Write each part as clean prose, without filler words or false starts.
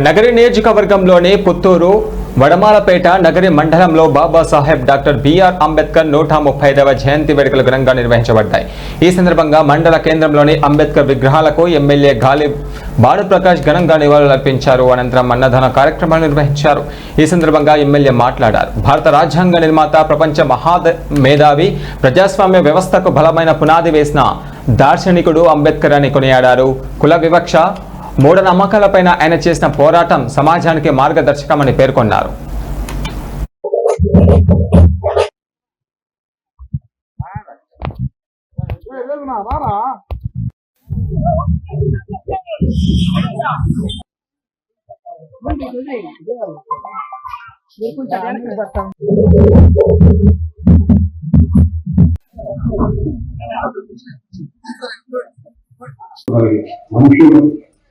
నగరి నియోజకవర్గంలోని పుత్తూరు వడమాలపేట నగరి మండలంలో Babasaheb doctor BR Ambedkar 135వ జయంతి వేడుకలు ఘనంగా నిర్వహించబడ్డాయి। ఈ సందర్భంగా మండల కేంద్రంలోని అంబేద్కర్ విగ్రహాలకు ఎమ్మెల్యే గాలి భానుప్రకాష్ ఘనంగా నివాళులర్పించారు। అనంతరం అన్నదాన కార్యక్రమాలు నిర్వహించారు। ఈ సందర్భంగా ఎమ్మెల్యే మాట్లాడారు। భారత రాజ్యాంగ నిర్మాత, ప్రపంచ మేధావి, ప్రజాస్వామ్య వ్యవస్థకు బలమైన పునాది వేసిన దార్శనికుడు అంబేద్కర్ అని కొనియాడారు। కుల వివక్ష, మూఢనమ్మకాలపైన ఆయన చేసిన పోరాటం సమాజానికి మార్గదర్శకమని పేర్కొన్నారు।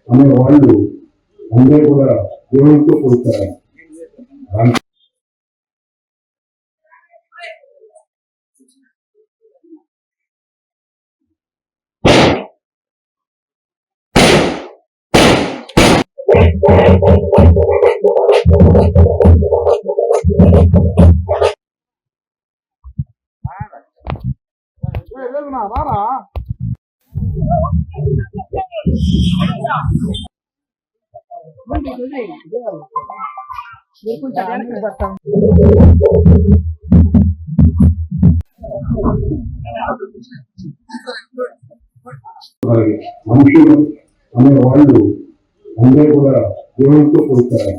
అనే వాళ్ళు అందరూ కూడా దేవునితో పోతారు। మనుషులు అనే వాళ్ళు అందరూ కూడా దేవునితో పోతారు।